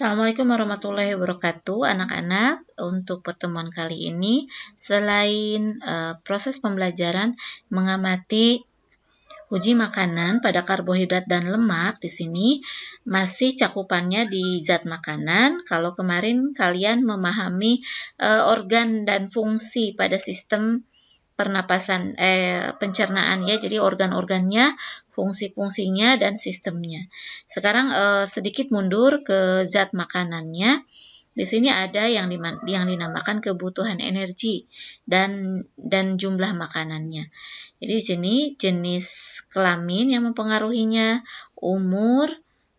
Assalamualaikum warahmatullahi wabarakatuh, anak-anak. Untuk pertemuan kali ini, selain proses pembelajaran mengamati uji makanan pada karbohidrat dan lemak, di sini masih cakupannya di zat makanan. Kalau kemarin kalian memahami organ dan fungsi pada sistem pernapasan pencernaan ya, jadi organ-organnya, fungsi-fungsinya dan sistemnya. Sekarang sedikit mundur ke zat makanannya. Di sini ada yang dinamakan kebutuhan energi dan jumlah makanannya. Jadi di sini jenis kelamin yang mempengaruhinya, umur,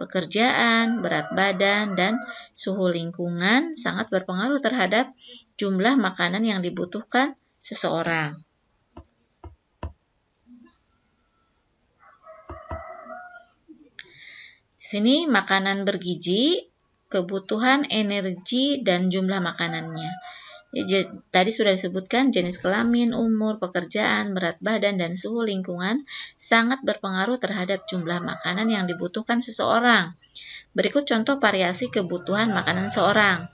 pekerjaan, berat badan, dan suhu lingkungan sangat berpengaruh terhadap jumlah makanan yang dibutuhkan seseorang. Di sini makanan bergizi, kebutuhan energi, dan jumlah makanannya. Tadi sudah disebutkan jenis kelamin, umur, pekerjaan, berat badan, dan suhu lingkungan sangat berpengaruh terhadap jumlah makanan yang dibutuhkan seseorang. Berikut contoh variasi kebutuhan makanan seorang.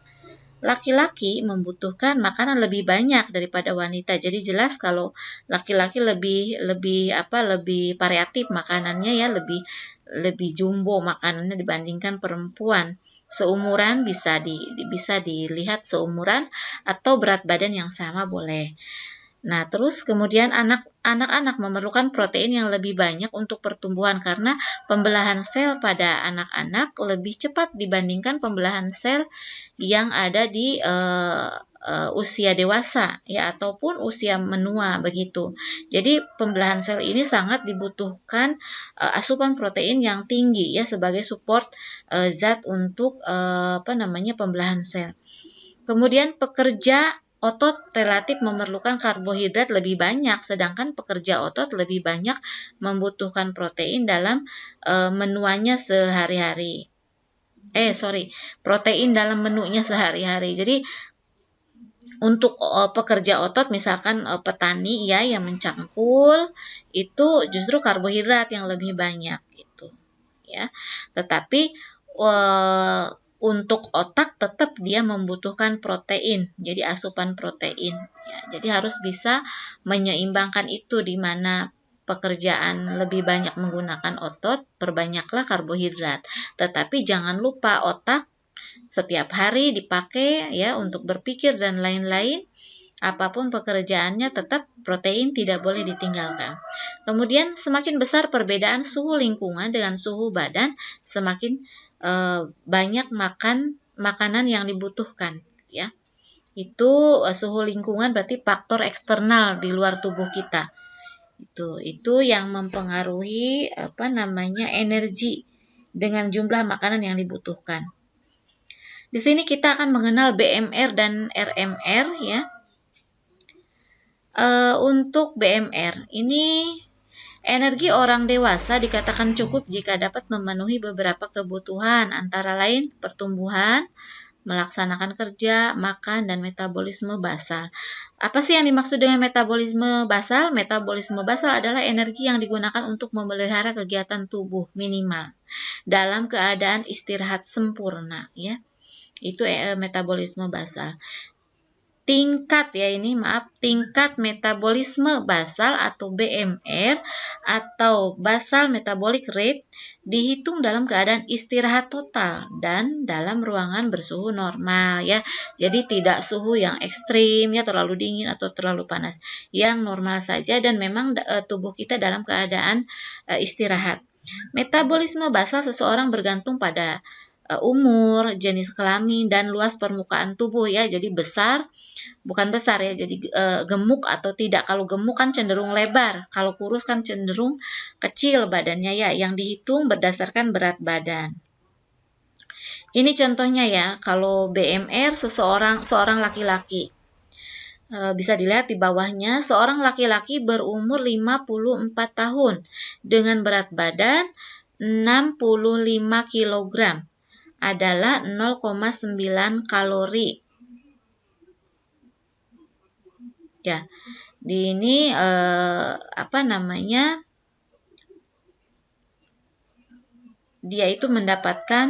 Laki-laki membutuhkan makanan lebih banyak daripada wanita. Jadi jelas kalau laki-laki lebih variatif makanannya ya, lebih jumbo makanannya dibandingkan perempuan. Seumuran bisa dilihat seumuran atau berat badan yang sama boleh. Nah, terus kemudian anak-anak memerlukan protein yang lebih banyak untuk pertumbuhan karena pembelahan sel pada anak-anak lebih cepat dibandingkan pembelahan sel yang ada di usia dewasa ya ataupun usia menua begitu. Jadi pembelahan sel ini sangat dibutuhkan asupan protein yang tinggi ya sebagai support zat untuk pembelahan sel. Kemudian pekerja otot relatif memerlukan karbohidrat lebih banyak, sedangkan pekerja otot lebih banyak membutuhkan protein dalam menunya sehari-hari. Protein dalam menunya sehari-hari. Jadi untuk pekerja otot, misalkan petani ya yang mencangkul, itu justru karbohidrat yang lebih banyak gitu, ya. Tetapi untuk otak tetap dia membutuhkan protein, jadi asupan protein. Ya, jadi harus bisa menyeimbangkan itu di mana pekerjaan lebih banyak menggunakan otot, perbanyaklah karbohidrat. Tetapi jangan lupa otak setiap hari dipakai ya untuk berpikir dan lain-lain. Apapun pekerjaannya tetap protein tidak boleh ditinggalkan. Kemudian semakin besar perbedaan suhu lingkungan dengan suhu badan, semakin banyak makanan yang dibutuhkan ya. Itu suhu lingkungan berarti faktor eksternal di luar tubuh kita. Itu yang mempengaruhi energi dengan jumlah makanan yang dibutuhkan. Di sini kita akan mengenal BMR dan RMR ya. Untuk BMR ini energi orang dewasa dikatakan cukup jika dapat memenuhi beberapa kebutuhan, antara lain pertumbuhan, melaksanakan kerja, makan, dan metabolisme basal. Apa sih yang dimaksud dengan metabolisme basal? Metabolisme basal adalah energi yang digunakan untuk memelihara kegiatan tubuh minimal dalam keadaan istirahat sempurna, ya. Itu metabolisme basal. Tingkat metabolisme basal atau BMR atau basal metabolic rate dihitung dalam keadaan istirahat total dan dalam ruangan bersuhu normal ya. Jadi tidak suhu yang ekstrim ya, terlalu dingin atau terlalu panas. Yang normal saja dan memang tubuh kita dalam keadaan istirahat. Metabolisme basal seseorang bergantung pada umur, jenis kelamin, dan luas permukaan tubuh ya. Jadi bukan besar ya, jadi gemuk atau tidak. Kalau gemuk kan cenderung lebar, kalau kurus kan cenderung kecil badannya ya, yang dihitung berdasarkan berat badan. Ini contohnya ya, kalau BMR seorang laki-laki. Bisa dilihat di bawahnya, seorang laki-laki berumur 54 tahun dengan berat badan 65 kg adalah 0,9 kalori. Ya, di ini dia itu mendapatkan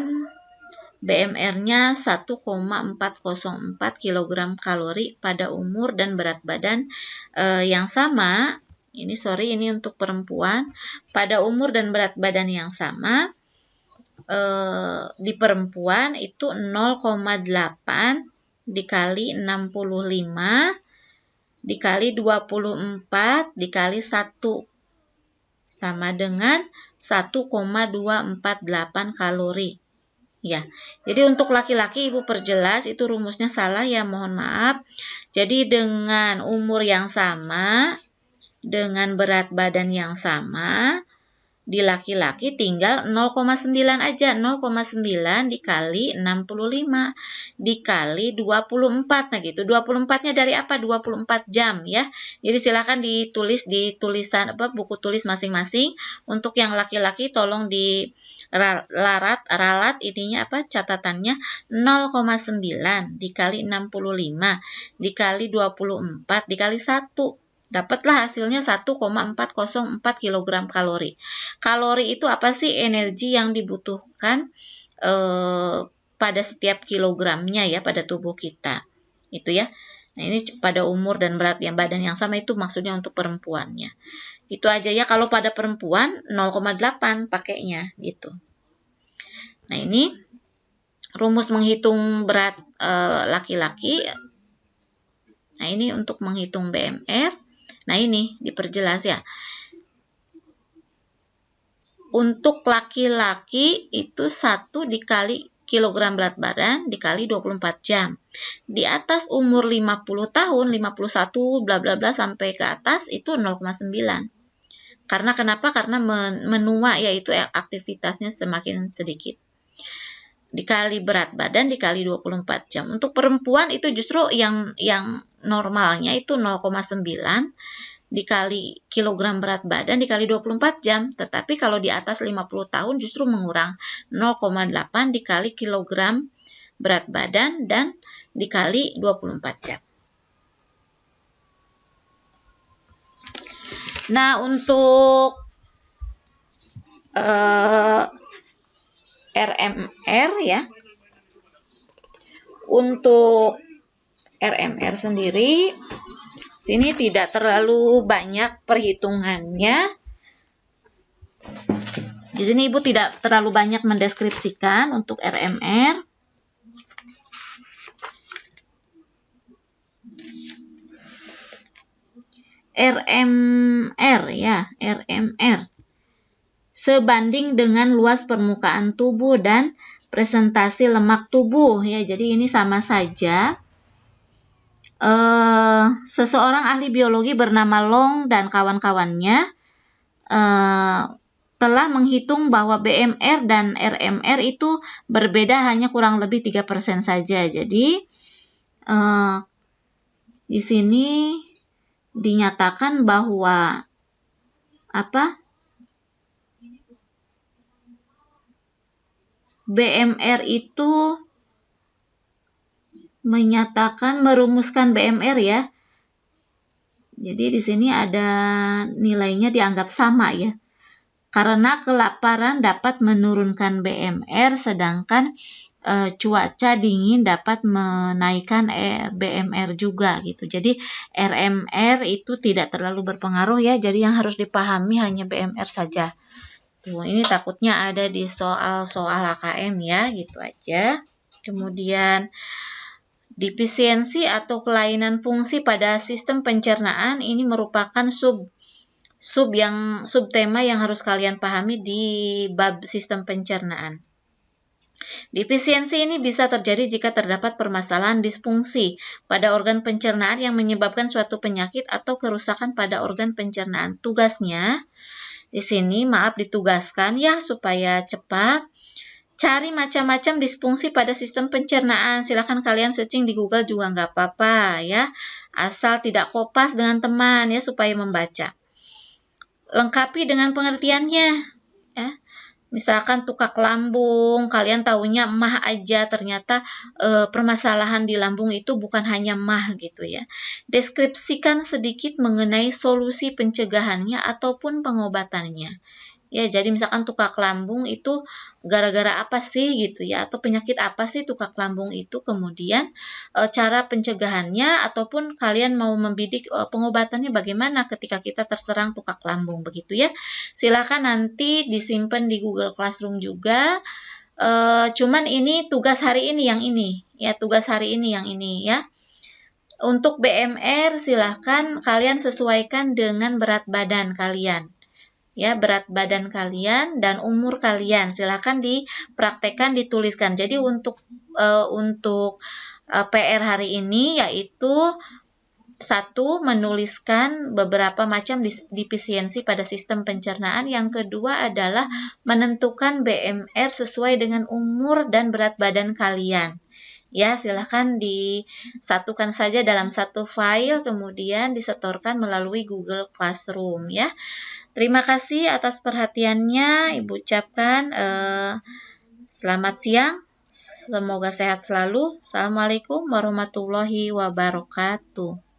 BMR-nya 1,404 kg kalori pada umur dan berat badan yang sama. Ini untuk perempuan. Pada umur dan berat badan yang sama, di perempuan itu 0,8 dikali 65 dikali 24 dikali 1 sama dengan 1,248 kalori. Ya, jadi untuk laki-laki Ibu perjelas itu rumusnya salah ya, mohon maaf. Jadi dengan umur yang sama, dengan berat badan yang sama, di laki-laki tinggal 0,9 aja. 0,9 dikali 65 dikali 24. Nah gitu. 24-nya dari apa? 24 jam ya. Jadi silakan ditulis di tulisan buku tulis masing-masing. Untuk yang laki-laki tolong di ralat ininya catatannya 0,9 dikali 65 dikali 24 dikali 1. Dapatlah hasilnya 1,404 kg kalori. Kalori itu apa sih? Energi yang dibutuhkan pada setiap kilogramnya ya pada tubuh kita. Itu ya. Nah, ini pada umur dan berat badan yang sama, itu maksudnya untuk perempuannya. Itu aja ya, kalau pada perempuan 0,8 pakainya gitu. Nah, ini rumus menghitung berat laki-laki. Nah, ini untuk menghitung BMR. Nah, ini diperjelas ya. Untuk laki-laki itu 1 dikali kilogram berat badan dikali 24 jam. Di atas umur 50 tahun, 51 bla bla bla sampai ke atas itu 0,9. Karena kenapa? Karena menua, yaitu aktivitasnya semakin sedikit. Dikali berat badan dikali 24 jam. Untuk perempuan itu justru yang normalnya itu 0,9 dikali kilogram berat badan dikali 24 jam. Tetapi kalau di atas 50 tahun justru mengurang, 0,8 dikali kilogram berat badan dan dikali 24 jam. Nah, untuk RMR ya. Untuk RMR sendiri sini tidak terlalu banyak perhitungannya. Di sini Ibu tidak terlalu banyak mendeskripsikan untuk RMR. RMR ya, RMR. Sebanding dengan luas permukaan tubuh dan presentasi lemak tubuh ya. Jadi ini sama saja. Seseorang ahli biologi bernama Long dan kawan-kawannya telah menghitung bahwa BMR dan RMR itu berbeda hanya kurang lebih 3% saja. Jadi di sini dinyatakan bahwa BMR itu merumuskan BMR ya. Jadi di sini ada nilainya dianggap sama ya. Karena kelaparan dapat menurunkan BMR, sedangkan cuaca dingin dapat menaikkan BMR juga gitu. Jadi RMR itu tidak terlalu berpengaruh ya. Jadi yang harus dipahami hanya BMR saja. Tuh, ini takutnya ada di soal-soal AKM ya, gitu aja. Kemudian defisiensi atau kelainan fungsi pada sistem pencernaan ini merupakan subtema yang harus kalian pahami di bab sistem pencernaan. Defisiensi ini bisa terjadi jika terdapat permasalahan disfungsi pada organ pencernaan yang menyebabkan suatu penyakit atau kerusakan pada organ pencernaan. Tugasnya di sini ditugaskan ya supaya cepat. Cari macam-macam disfungsi pada sistem pencernaan. Silahkan kalian searching di Google juga nggak apa-apa ya. Asal tidak kopas dengan teman ya supaya membaca. Lengkapi dengan pengertiannya ya. Misalkan tukak lambung, kalian taunya mah aja, ternyata permasalahan di lambung itu bukan hanya mah gitu ya. Deskripsikan sedikit mengenai solusi pencegahannya ataupun pengobatannya. Ya, jadi misalkan tukak lambung itu gara-gara apa sih gitu ya, atau penyakit apa sih tukak lambung itu, kemudian cara pencegahannya ataupun kalian mau membidik pengobatannya bagaimana ketika kita terserang tukak lambung begitu ya. Silakan nanti disimpan di Google Classroom juga. Cuman ini tugas hari ini yang ini ya, tugas hari ini yang ini ya. Untuk BMR silahkan kalian sesuaikan dengan berat badan kalian. Ya, berat badan kalian dan umur kalian silahkan dipraktekkan, dituliskan. Jadi untuk PR hari ini yaitu satu, menuliskan beberapa macam defisiensi pada sistem pencernaan. Yang kedua adalah menentukan BMR sesuai dengan umur dan berat badan kalian. Ya, silahkan disatukan saja dalam satu file, kemudian disetorkan melalui Google Classroom ya. Terima kasih atas perhatiannya. Ibu ucapkan selamat siang. Semoga sehat selalu. Assalamualaikum warahmatullahi wabarakatuh.